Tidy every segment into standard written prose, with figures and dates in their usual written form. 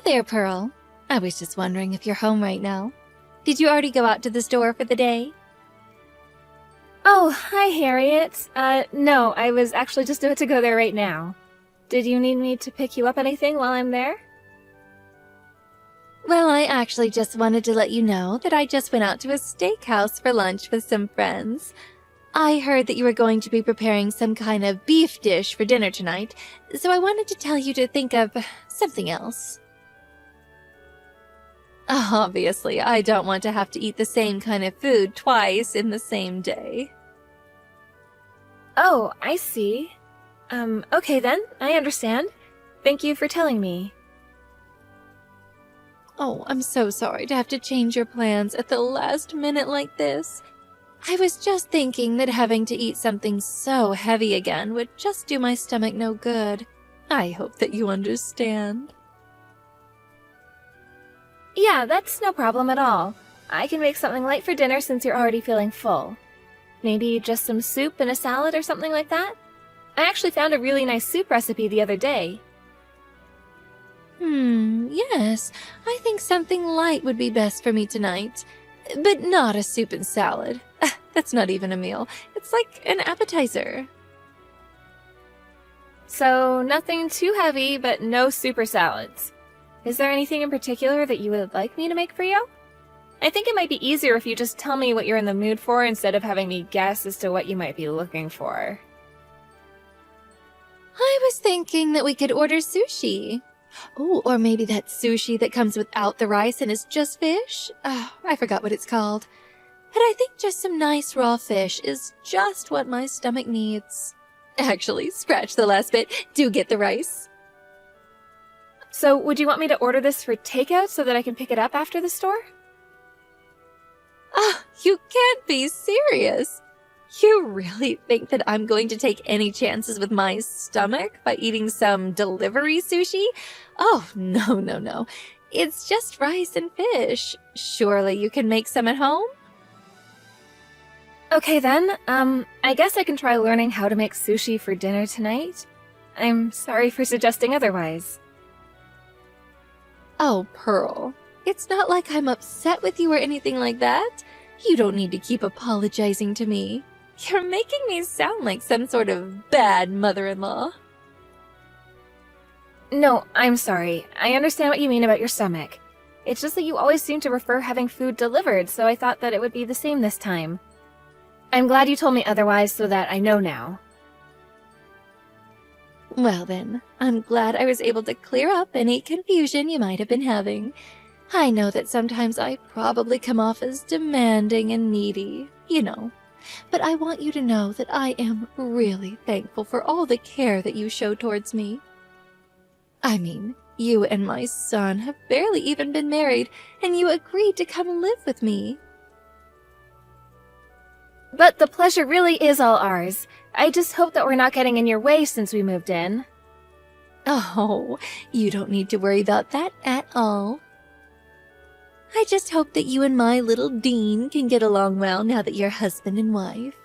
there, Pearl. I was just wondering if you're home right now. Did you already go out to the store for the day? Oh, hi, Harriet. No, I was actually just about to go there right now. Did you need me to pick you up anything while I'm there? Well, I actually just wanted to let you know that I just went out to a steakhouse for lunch with some friends. I heard that you were going to be preparing some kind of beef dish for dinner tonight, so I wanted to tell you to think of something else. Obviously, I don't want to have to eat the same kind of food twice in the same day. Oh, I see. Okay then, I understand. Thank you for telling me. Oh, I'm so sorry to have to change your plans at the last minute like this. I was just thinking that having to eat something so heavy again would just do my stomach no good. I hope that you understand. Yeah, that's no problem at all. I can make something light for dinner since you're already feeling full. Maybe just some soup and a salad or something like that? I actually found a really nice soup recipe the other day. Yes. I think something light would be best for me tonight. But not a soup and salad. That's not even a meal. It's like an appetizer. So, nothing too heavy, but no super salads. Is there anything in particular that you would like me to make for you? I think it might be easier if you just tell me what you're in the mood for instead of having me guess as to what you might be looking for. I was thinking that we could order sushi. Oh, or maybe that sushi that comes without the rice and is just fish? Oh, I forgot what it's called. But I think just some nice raw fish is just what my stomach needs. Actually, scratch the last bit. Do get the rice. So, would you want me to order this for takeout so that I can pick it up after the store? You can't be serious. You really think that I'm going to take any chances with my stomach by eating some delivery sushi? Oh, no. It's just rice and fish. Surely you can make some at home? Okay then, I guess I can try learning how to make sushi for dinner tonight. I'm sorry for suggesting otherwise. Oh, Pearl, it's not like I'm upset with you or anything like that. You don't need to keep apologizing to me. You're making me sound like some sort of bad mother-in-law. No, I'm sorry. I understand what you mean about your stomach. It's just that you always seem to prefer having food delivered, so I thought that it would be the same this time. I'm glad you told me otherwise so that I know now. Well then, I'm glad I was able to clear up any confusion you might have been having. I know that sometimes I probably come off as demanding and needy, you know. But I want you to know that I am really thankful for all the care that you show towards me. I mean, you and my son have barely even been married, and you agreed to come live with me. But the pleasure really is all ours. I just hope that we're not getting in your way since we moved in. Oh, you don't need to worry about that at all. I just hope that you and my little Dean can get along well now that you're husband and wife.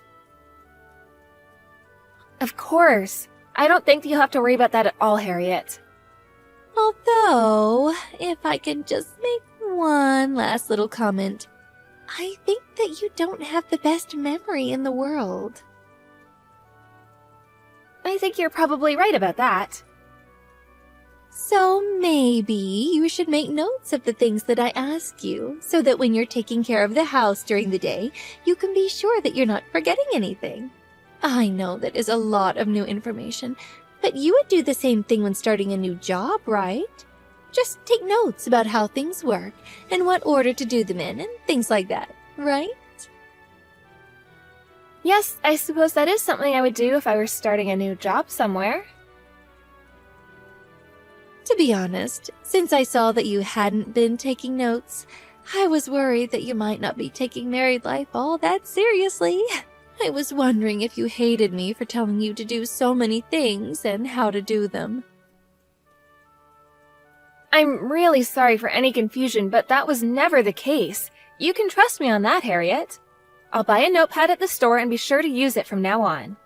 Of course. I don't think that you'll have to worry about that at all, Harriet. Although, if I can just make one last little comment, I think that you don't have the best memory in the world. I think you're probably right about that. So maybe you should make notes of the things that I ask you, so that when you're taking care of the house during the day, you can be sure that you're not forgetting anything. I know that is a lot of new information, but you would do the same thing when starting a new job, right? Just take notes about how things work, and what order to do them in, and things like that, right? Yes, I suppose that is something I would do if I were starting a new job somewhere. To be honest, since I saw that you hadn't been taking notes, I was worried that you might not be taking married life all that seriously. I was wondering if you hated me for telling you to do so many things and how to do them. I'm really sorry for any confusion, but that was never the case. You can trust me on that, Harriet. I'll buy a notepad at the store and be sure to use it from now on.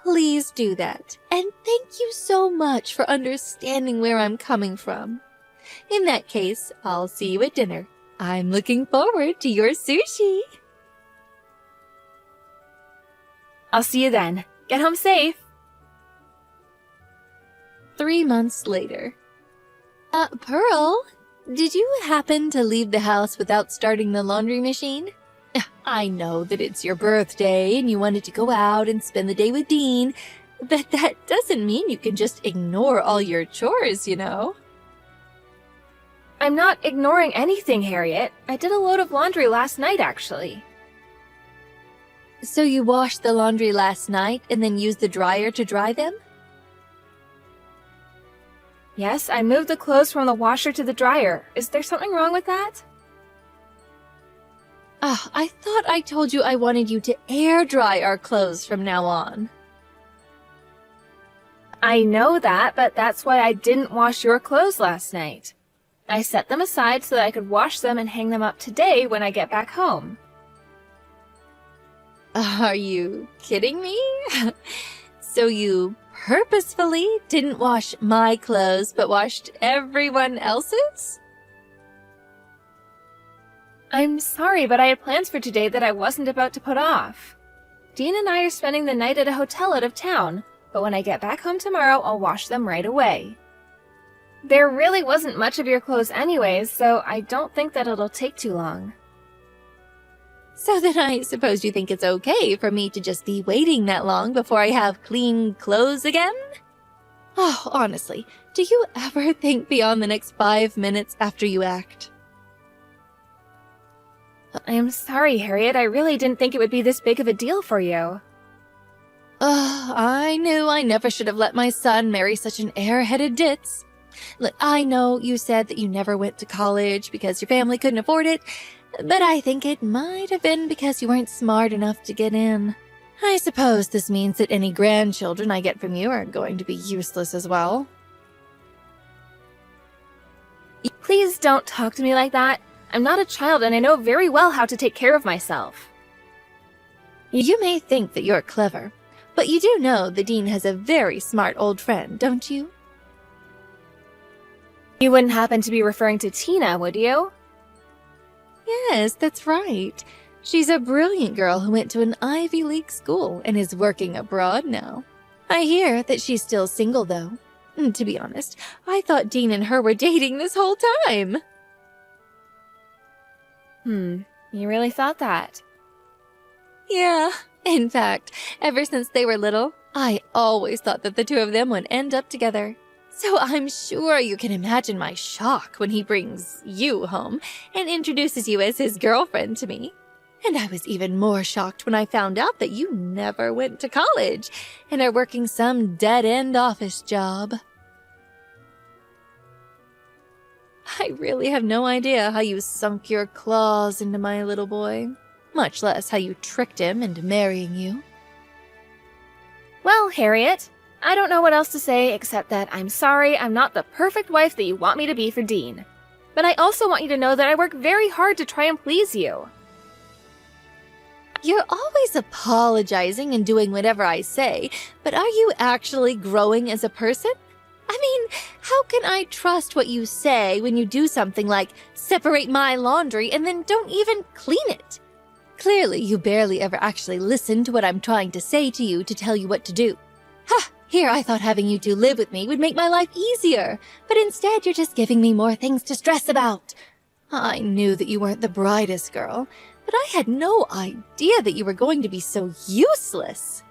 Please do that, and thank you so much for understanding where I'm coming from. In that case, I'll see you at dinner. I'm looking forward to your sushi. I'll see you then. Get home safe. 3 months later. Pearl, did you happen to leave the house without starting the laundry machine? I know that it's your birthday and you wanted to go out and spend the day with Dean, but that doesn't mean you can just ignore all your chores, you know? I'm not ignoring anything, Harriet. I did a load of laundry last night, actually. So you washed the laundry last night and then used the dryer to dry them? Yes, I moved the clothes from the washer to the dryer. Is there something wrong with that? I thought I told you I wanted you to air dry our clothes from now on. I know that, but that's why I didn't wash your clothes last night. I set them aside so that I could wash them and hang them up today when I get back home. Are you kidding me? So you purposefully didn't wash my clothes but washed everyone else's? I'm sorry, but I had plans for today that I wasn't about to put off. Dean and I are spending the night at a hotel out of town, but when I get back home tomorrow, I'll wash them right away. There really wasn't much of your clothes anyways, so I don't think that it'll take too long. So then I suppose you think it's okay for me to just be waiting that long before I have clean clothes again? Oh, honestly, do you ever think beyond the next 5 minutes after you act? I'm sorry, Harriet. I really didn't think it would be this big of a deal for you. I knew I never should have let my son marry such an airheaded ditz. Look, I know you said that you never went to college because your family couldn't afford it, but I think it might have been because you weren't smart enough to get in. I suppose this means that any grandchildren I get from you are going to be useless as well. Please don't talk to me like that. I'm not a child and I know very well how to take care of myself. You may think that you're clever, but you do know the Dean has a very smart old friend, don't you? You wouldn't happen to be referring to Tina, would you? Yes, that's right. She's a brilliant girl who went to an Ivy League school and is working abroad now. I hear that she's still single, though. To be honest, I thought Dean and her were dating this whole time. You really thought that? Yeah. In fact, ever since they were little, I always thought that the two of them would end up together. So I'm sure you can imagine my shock when he brings you home and introduces you as his girlfriend to me. And I was even more shocked when I found out that you never went to college and are working some dead-end office job. I really have no idea how you sunk your claws into my little boy, much less how you tricked him into marrying you. Well, Harriet, I don't know what else to say except that I'm sorry I'm not the perfect wife that you want me to be for Dean. But I also want you to know that I work very hard to try and please you. You're always apologizing and doing whatever I say, but are you actually growing as a person? I mean, how can I trust what you say when you do something like separate my laundry and then don't even clean it? Clearly, you barely ever actually listen to what I'm trying to say to you to tell you what to do. Ha! Here I thought having you two live with me would make my life easier, but instead you're just giving me more things to stress about. I knew that you weren't the brightest girl, but I had no idea that you were going to be so useless.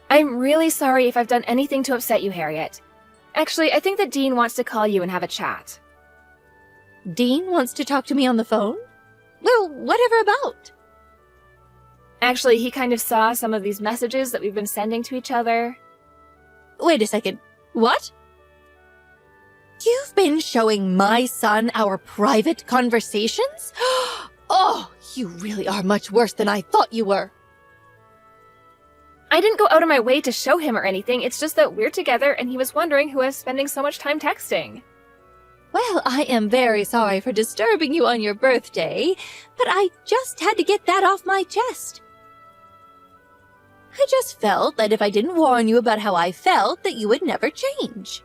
I'm really sorry if I've done anything to upset you, Harriet. Actually, I think that Dean wants to call you and have a chat. Dean wants to talk to me on the phone? Well, whatever about? Actually, he kind of saw some of these messages that we've been sending to each other. Wait a second. What? You've been showing my son our private conversations? Oh, you really are much worse than I thought you were. I didn't go out of my way to show him or anything, it's just that we're together and he was wondering who was spending so much time texting. Well, I am very sorry for disturbing you on your birthday, but I just had to get that off my chest. I just felt that if I didn't warn you about how I felt, that you would never change.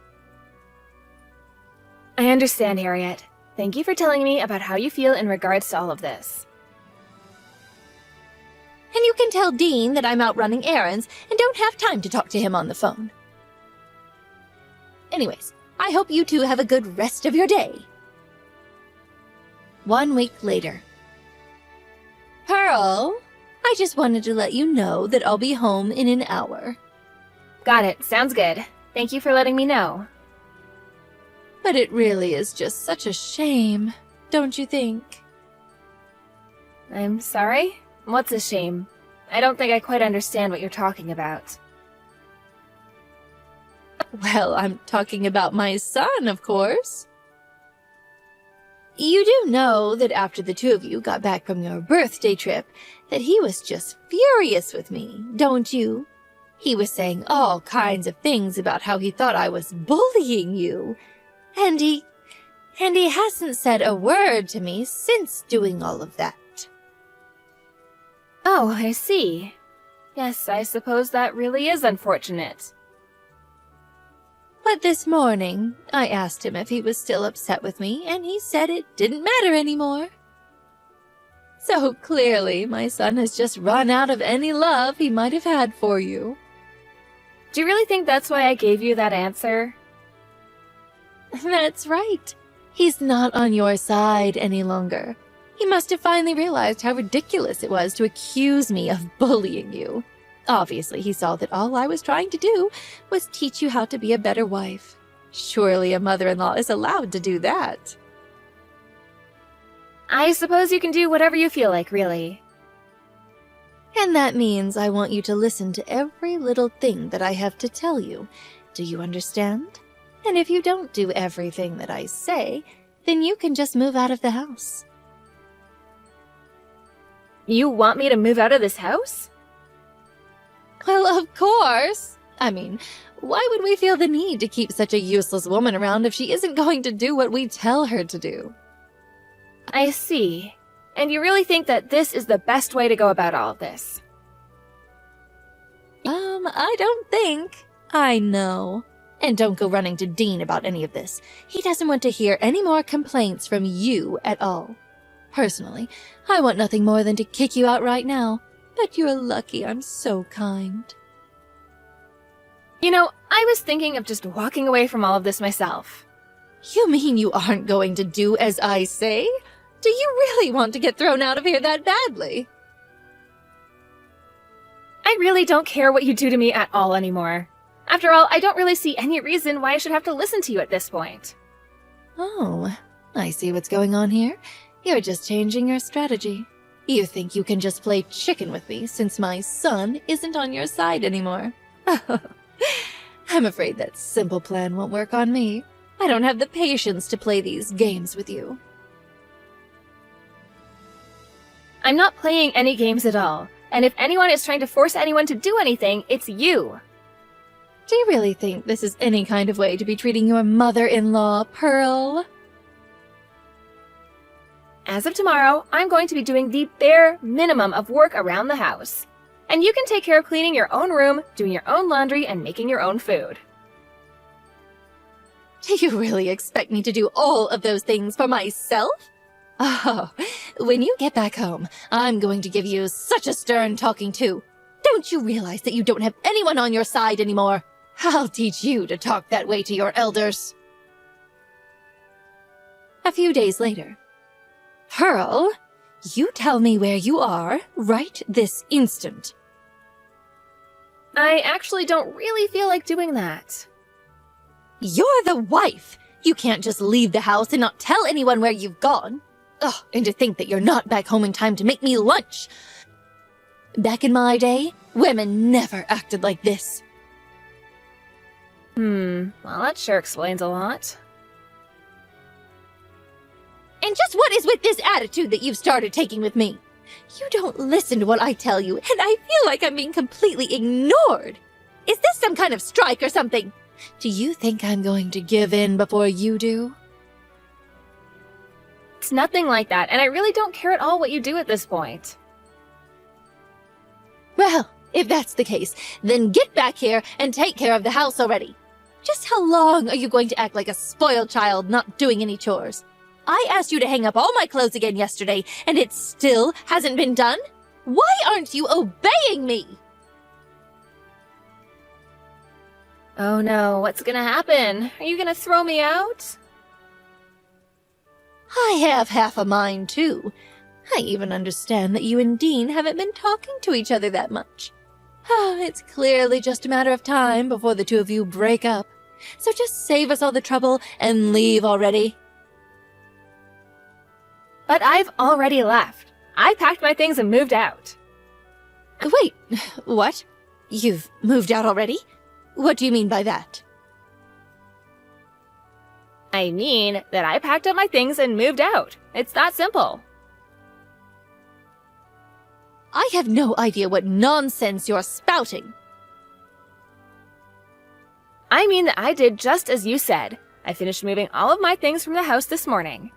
I understand, Harriet. Thank you for telling me about how you feel in regards to all of this. And you can tell Dean that I'm out running errands and don't have time to talk to him on the phone. Anyways, I hope you two have a good rest of your day. 1 week later. Pearl, I just wanted to let you know that I'll be home in an hour. Got it. Sounds good. Thank you for letting me know. But it really is just such a shame, don't you think? I'm sorry? What's a shame? I don't think I quite understand what you're talking about. Well, I'm talking about my son, of course. You do know that after the two of you got back from your birthday trip, that he was just furious with me, don't you? He was saying all kinds of things about how he thought I was bullying you. And he hasn't said a word to me since doing all of that. Oh, I see. Yes, I suppose that really is unfortunate. But this morning, I asked him if he was still upset with me, and he said it didn't matter anymore. So clearly, my son has just run out of any love he might have had for you. Do you really think that's why I gave you that answer? That's right. He's not on your side any longer. He must have finally realized how ridiculous it was to accuse me of bullying you. Obviously, he saw that all I was trying to do was teach you how to be a better wife. Surely a mother-in-law is allowed to do that. I suppose you can do whatever you feel like, really. And that means I want you to listen to every little thing that I have to tell you. Do you understand? And if you don't do everything that I say, then you can just move out of the house. You want me to move out of this house? Well, of course. I mean, why would we feel the need to keep such a useless woman around if she isn't going to do what we tell her to do? I see. And you really think that this is the best way to go about all of this? I don't think. I know. And don't go running to Dean about any of this. He doesn't want to hear any more complaints from you at all. Personally, I want nothing more than to kick you out right now. But you're lucky I'm so kind. You know, I was thinking of just walking away from all of this myself. You mean you aren't going to do as I say? Do you really want to get thrown out of here that badly? I really don't care what you do to me at all anymore. After all, I don't really see any reason why I should have to listen to you at this point. Oh, I see what's going on here. You're just changing your strategy. You think you can just play chicken with me since my son isn't on your side anymore. I'm afraid that simple plan won't work on me. I don't have the patience to play these games with you. I'm not playing any games at all, and if anyone is trying to force anyone to do anything, it's you. Do you really think this is any kind of way to be treating your mother-in-law, Pearl? As of tomorrow, I'm going to be doing the bare minimum of work around the house. And you can take care of cleaning your own room, doing your own laundry, and making your own food. Do you really expect me to do all of those things for myself? Oh, when you get back home, I'm going to give you such a stern talking to. Don't you realize that you don't have anyone on your side anymore? I'll teach you to talk that way to your elders. A few days later. Pearl, you tell me where you are right this instant. I actually don't really feel like doing that. You're the wife. You can't just leave the house and not tell anyone where you've gone. Ugh, and to think that you're not back home in time to make me lunch. Back in my day, women never acted like this. Well, that sure explains a lot. And just what is with this attitude that you've started taking with me? You don't listen to what I tell you, and I feel like I'm being completely ignored. Is this some kind of strike or something? Do you think I'm going to give in before you do? It's nothing like that, and I really don't care at all what you do at this point. Well, if that's the case, then get back here and take care of the house already. Just how long are you going to act like a spoiled child not doing any chores? I asked you to hang up all my clothes again yesterday, and it still hasn't been done? Why aren't you obeying me? Oh no, what's gonna happen? Are you gonna throw me out? I have half a mind, too. I even understand that you and Dean haven't been talking to each other that much. It's clearly just a matter of time before the two of you break up. So just save us all the trouble and leave already. But I've already left. I packed my things and moved out. Wait, what? You've moved out already? What do you mean by that? I mean that I packed up my things and moved out. It's that simple. I have no idea what nonsense you're spouting. I mean that I did just as you said. I finished moving all of my things from the house this morning.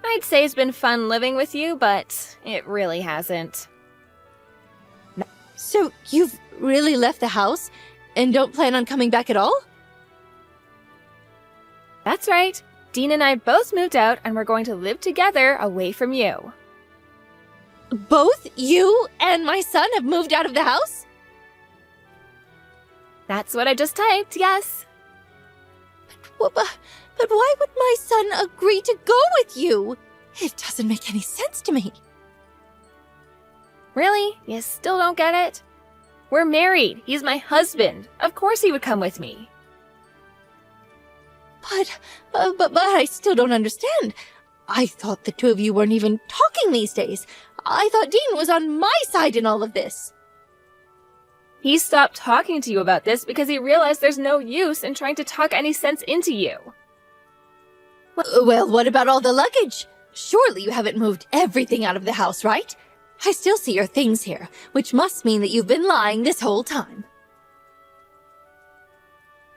I'd say it's been fun living with you, but it really hasn't. So you've really left the house and don't plan on coming back at all? That's right. Dean and I both moved out and we're going to live together away from you. Both you and my son have moved out of the house? That's what I just typed, yes. But why would my son agree to go with you? It doesn't make any sense to me. Really? You still don't get it? We're married. He's my husband. Of course he would come with me. But I still don't understand. I thought the two of you weren't even talking these days. I thought Dean was on my side in all of this. He stopped talking to you about this because he realized there's no use in trying to talk any sense into you. Well, what about all the luggage? Surely you haven't moved everything out of the house, right? I still see your things here, which must mean that you've been lying this whole time.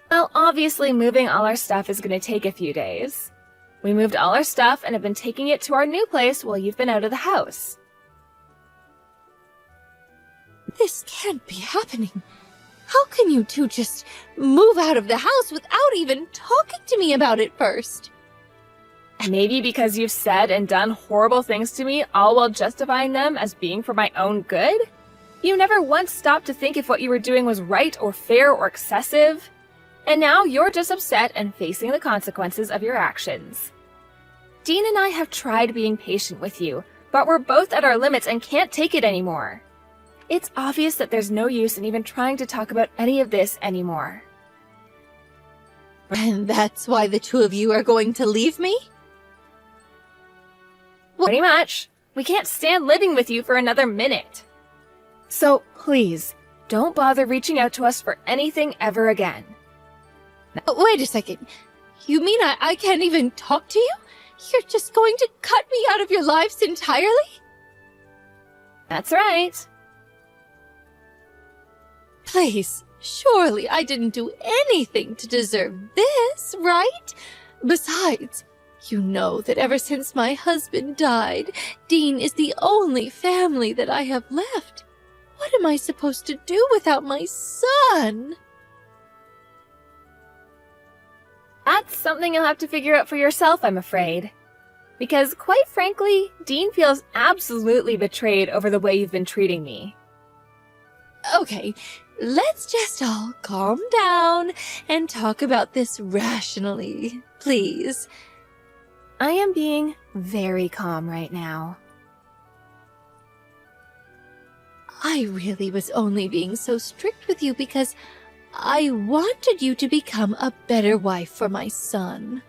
Well, obviously moving all our stuff is going to take a few days. We moved all our stuff and have been taking it to our new place while you've been out of the house. This can't be happening. How can you two just move out of the house without even talking to me about it first? Maybe because you've said and done horrible things to me, all while justifying them as being for my own good? You never once stopped to think if what you were doing was right or fair or excessive. And now you're just upset and facing the consequences of your actions. Dean and I have tried being patient with you, but we're both at our limits and can't take it anymore. It's obvious that there's no use in even trying to talk about any of this anymore. And that's why the two of you are going to leave me? Pretty much. We can't stand living with you for another minute. So please, don't bother reaching out to us for anything ever again. Wait a second. You mean I can't even talk to you? You're just going to cut me out of your lives entirely? That's right. Please, surely I didn't do anything to deserve this, right? Besides, you know that ever since my husband died, Dean is the only family that I have left. What am I supposed to do without my son? That's something you'll have to figure out for yourself, I'm afraid. Because, quite frankly, Dean feels absolutely betrayed over the way you've been treating me. Okay, let's just all calm down and talk about this rationally, please. I am being very calm right now. I really was only being so strict with you because I wanted you to become a better wife for my son.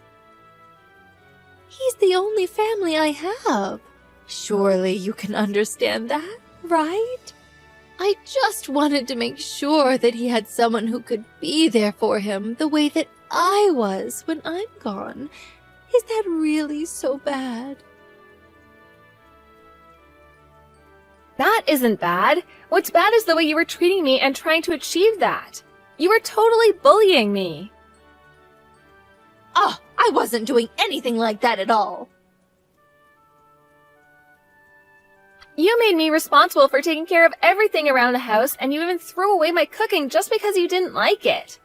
He's the only family I have. Surely you can understand that, right? I just wanted to make sure that he had someone who could be there for him the way that I was when I'm gone. Is that really so bad? That isn't bad. What's bad is the way you were treating me and trying to achieve that. You were totally bullying me. Oh, I wasn't doing anything like that at all. You made me responsible for taking care of everything around the house, and you even threw away my cooking just because you didn't like it.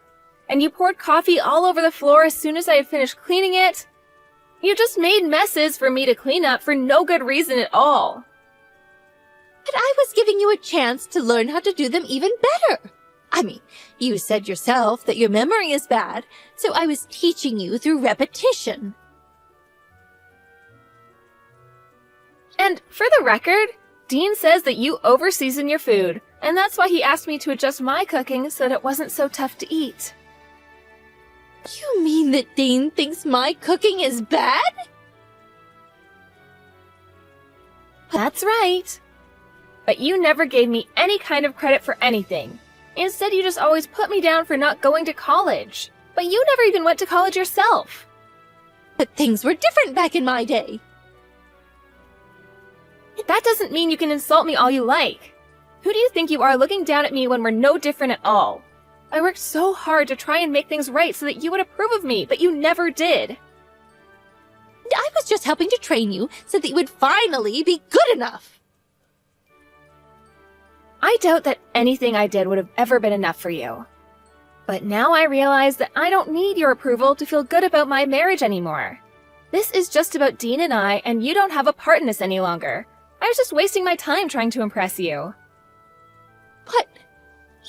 and you poured coffee all over the floor as soon as I had finished cleaning it. You just made messes for me to clean up for no good reason at all. But I was giving you a chance to learn how to do them even better. I mean, you said yourself that your memory is bad, so I was teaching you through repetition. And for the record, Dean says that you overseason your food, and that's why he asked me to adjust my cooking so that it wasn't so tough to eat. You mean that Dean thinks my cooking is bad? That's right. But you never gave me any kind of credit for anything. Instead, you just always put me down for not going to college. But you never even went to college yourself. But things were different back in my day. That doesn't mean you can insult me all you like. Who do you think you are looking down at me when we're no different at all? I worked so hard to try and make things right so that you would approve of me, but you never did. I was just helping to train you so that you would finally be good enough. I doubt that anything I did would have ever been enough for you. But now I realize that I don't need your approval to feel good about my marriage anymore. This is just about Dean and you don't have a part in this any longer. I was just wasting my time trying to impress you. But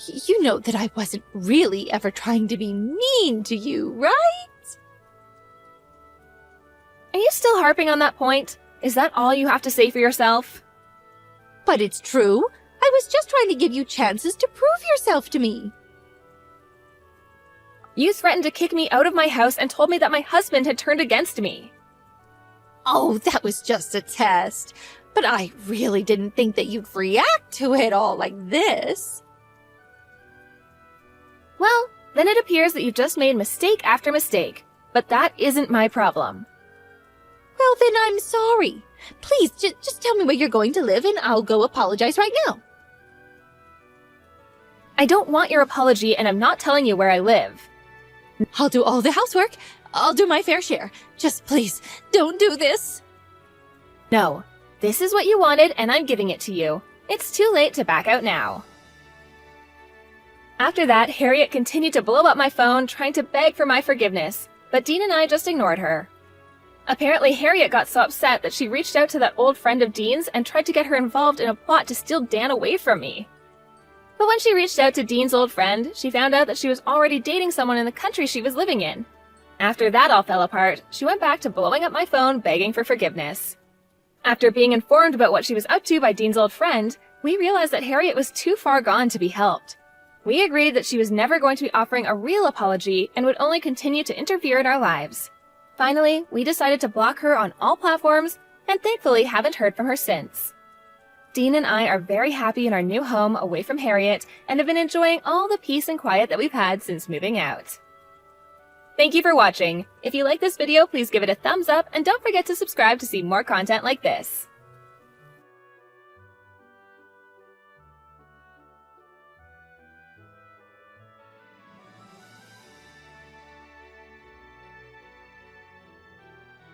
you know that I wasn't really ever trying to be mean to you, right? Are you still harping on that point? Is that all you have to say for yourself? But it's true. I was just trying to give you chances to prove yourself to me. You threatened to kick me out of my house and told me that my husband had turned against me. Oh, that was just a test. But I really didn't think that you'd react to it all like this. Well, then it appears that you've just made mistake after mistake. But that isn't my problem. Well, then I'm sorry. Please, just tell me where you're going to live and I'll go apologize right now. I don't want your apology and I'm not telling you where I live. I'll do all the housework. I'll do my fair share. Just please, don't do this. No, this is what you wanted and I'm giving it to you. It's too late to back out now. After that, Harriet continued to blow up my phone, trying to beg for my forgiveness, but Dean and I just ignored her. Apparently, Harriet got so upset that she reached out to that old friend of Dean's and tried to get her involved in a plot to steal Dan away from me. But when she reached out to Dean's old friend, she found out that she was already dating someone in the country she was living in. After that all fell apart, she went back to blowing up my phone, begging for forgiveness. After being informed about what she was up to by Dean's old friend, we realized that Harriet was too far gone to be helped. We agreed that she was never going to be offering a real apology and would only continue to interfere in our lives. Finally, we decided to block her on all platforms and thankfully haven't heard from her since. Dean and I are very happy in our new home away from Harriet and have been enjoying all the peace and quiet that we've had since moving out. Thank you for watching. If you like this video, please give it a thumbs up and don't forget to subscribe to see more content like this.